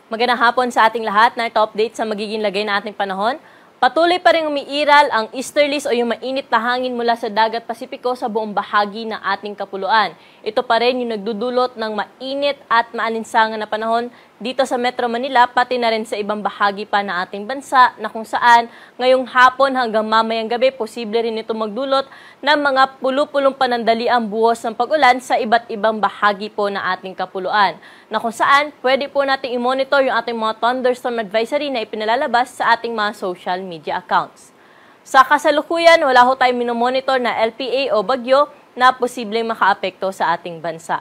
Magandang hapon sa ating lahat. Narito update sa magiging lagay na ating panahon. Patuloy pa rin umiiral ang easterlies o yung mainit na hangin mula sa dagat Pasipiko sa buong bahagi ng ating kapuluan. Ito pa rin yung nagdudulot ng mainit at maalinsangan na panahon dito sa Metro Manila, pati na rin sa ibang bahagi pa ng ating bansa na kung saan ngayong hapon hanggang mamayang gabi, posible rin ito magdulot ng mga pulupulong panandaliang buhos ng pag-ulan sa iba't ibang bahagi po ng ating kapuluan. Na kung saan, pwede po natin i-monitor yung ating mga thunderstorm advisory na ipinalalabas sa ating mga social media accounts. Sa kasalukuyan, wala ho tayong minomonitor na LPA o bagyo na posibleng makaapekto sa ating bansa.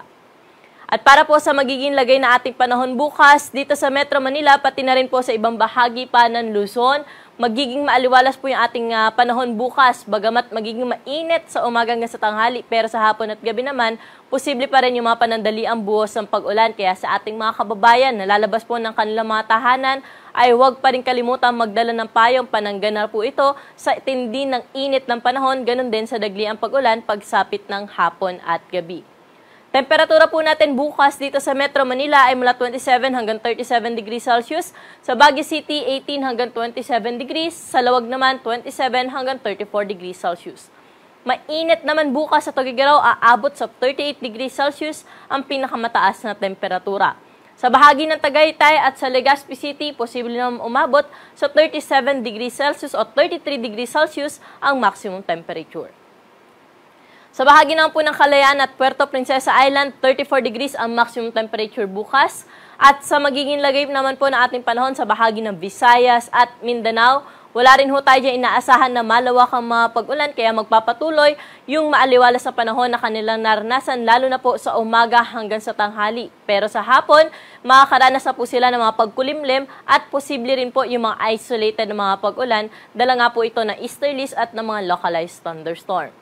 At para po sa magiging lagay na ating panahon bukas, dito sa Metro Manila, pati na rin po sa ibang bahagi pa ng Luzon, magiging maaliwalas po yung ating panahon bukas, bagamat magiging mainit sa umaga hanggang sa tanghali, pero sa hapon at gabi naman, posible pa rin yung mga panandaliang buhos ng pag-ulan. Kaya sa ating mga kababayan na lalabas po ng kanilang mga tahanan, ay huwag pa rin kalimutan magdala ng payong, panangganar po ito sa tindi ng init ng panahon, ganun din sa dagliang pag-ulan pagsapit ng hapon at gabi. Temperatura po natin bukas dito sa Metro Manila ay mula 27 hanggang 37 degrees Celsius. Sa Baguio City, 18 hanggang 27 degrees. Sa Lawag naman, 27 hanggang 34 degrees Celsius. Mainit naman bukas sa Tuguegarao, aabot sa 38 degrees Celsius ang pinakamataas na temperatura. Sa bahagi ng Tagaytay at sa Legazpi City, posible naman umabot sa 37 degrees Celsius o 33 degrees Celsius ang maximum temperature. Sa bahagi naman po ng Kalayaan at Puerto Princesa Island, 34 degrees ang maximum temperature bukas. At sa magiging lagay naman po ng ating panahon sa bahagi ng Visayas at Mindanao, wala rin ho tayo dyan inaasahan na malawakang mga pag-ulan, kaya magpapatuloy yung maaliwalas na panahon na kanilang naranasan, lalo na po sa umaga hanggang sa tanghali. Pero sa hapon, makakaranas na po sila ng mga pagkulimlim at posible rin po yung mga isolated na mga pag-ulan, dala nga po ito na easterlies at ng mga localized thunderstorm.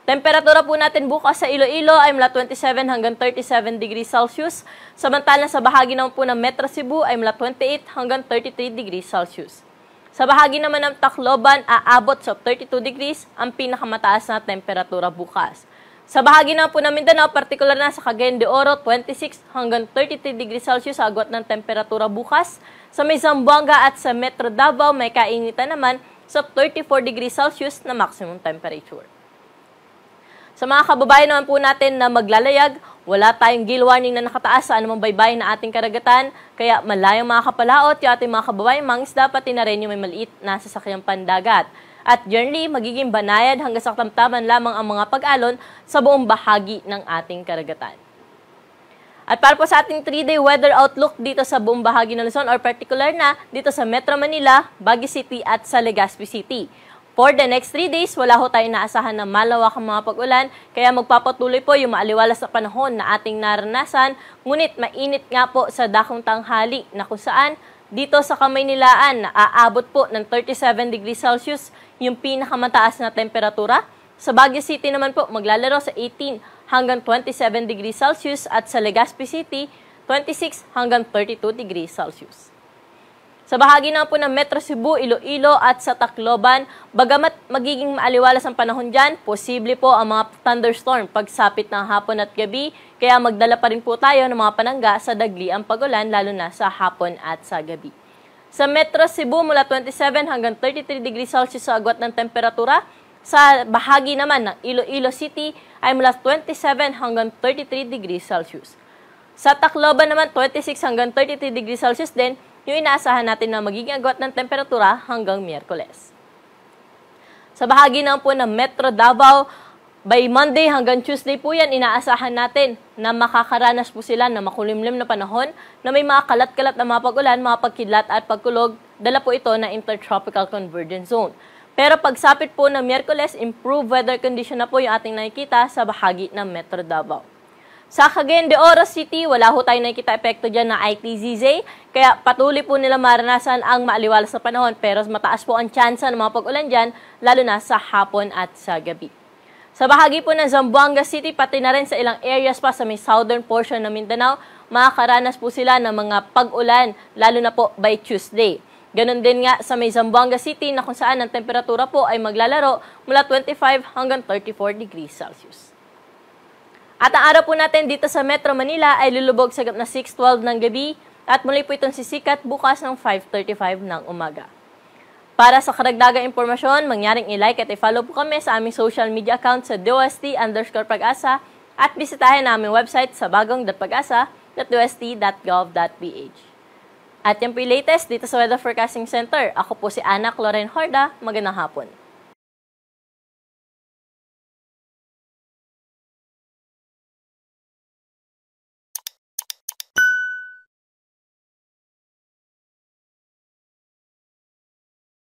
Temperatura po natin bukas sa Iloilo ay mula 27 hanggang 37 degrees Celsius. Samantalang sa bahagi naman po ng Metro Cebu ay mula 28 hanggang 33 degrees Celsius. Sa bahagi naman ng Tacloban, aabot sa 32 degrees ang pinakamataas na temperatura bukas. Sa bahagi naman po ng Mindanao, partikular na sa Cagayan de Oro, 26 hanggang 33 degrees Celsius ang agwat ng temperatura bukas. Sa may Zamboanga at sa Metro Davao, may kainitan naman sa 34 degrees Celsius na maximum temperature. Sa mga kababayan naman po natin na maglalayag, wala tayong gale warning na nakataas sa anumang baybayin na ating karagatan, kaya malayong mga kapalaot yung ating mga kababayan mangisda, pati na rin yung may maliit na sasakyang pandagat. At generally, magiging banayad hanggang sa katamtaman lamang ang mga pag-alon sa buong bahagi ng ating karagatan. At para po sa ating 3-day weather outlook dito sa buong bahagi ng Luzon or particular na dito sa Metro Manila, Baguio City at sa Legazpi City. For the next 3 days, wala ho tayong naasahan na malawak ang mga pag-ulan, kaya magpapatuloy po yung maaliwalas na panahon na ating naranasan, ngunit mainit nga po sa dakong tanghali na kung saan dito sa Kamaynilaan aabot po ng 37 degrees Celsius yung pinakamataas na temperatura. Sa Baguio City naman po maglalaro sa 18 hanggang 27 degrees Celsius at sa Legazpi City 26 hanggang 32 degrees Celsius. Sa bahagi naman po ng Metro Cebu, Iloilo at sa Tacloban, bagamat magiging maaliwalas ang panahon dyan, posible po ang mga thunderstorm pagsapit ng hapon at gabi, kaya magdala pa rin po tayo ng mga panangga sa dagliang pag-ulan, lalo na sa hapon at sa gabi. Sa Metro Cebu, mula 27 hanggang 33 degrees Celsius sa agwat ng temperatura. Sa bahagi naman ng Iloilo City ay mula 27 hanggang 33 degrees Celsius. Sa Tacloban naman, 26 hanggang 33 degrees Celsius din, yung inaasahan natin na magiging agwat ng temperatura hanggang Miyerkules. Sa bahagi naman po ng Metro Davao, by Monday hanggang Tuesday po yan, inaasahan natin na makakaranas po sila ng makulimlim na panahon na may mga kalat-kalat na mga pag-ulan, mga pagkidlat at pagkulog, dala po ito na Intertropical Convergence Zone. Pero pagsapit po ng Miyerkules, improved weather condition na po yung ating nakikita sa bahagi ng Metro Davao. Sa Cagayan de Oro City, wala ho tayo nakikita epekto dyan na ITZZ, kaya patuloy po nila maranasan ang maaliwalas na panahon, pero mataas po ang tsansa ng mga pag-ulan dyan, lalo na sa hapon at sa gabi. Sa bahagi po ng Zamboanga City, pati na rin sa ilang areas pa sa may southern portion ng Mindanao, makakaranas po sila ng mga pag-ulan, lalo na po by Tuesday. Ganon din nga sa may Zamboanga City na kung saan ang temperatura po ay maglalaro mula 25 hanggang 34 degrees Celsius. At ang araw po natin dito sa Metro Manila ay lulubog sa gap na 6:12 ng gabi. At muli po itong sisikat bukas ng 5:35 ng umaga. Para sa karagdagang impormasyon, mangyaring i-like at i-follow po kami sa aming social media account sa DOST_Pag-asa at bisitahin na aming website sa bagong.pag-asa.dost.gov.ph. At yan po yung latest dito sa Weather Forecasting Center. Ako po si Ana Cloren Horda. Magandang hapon.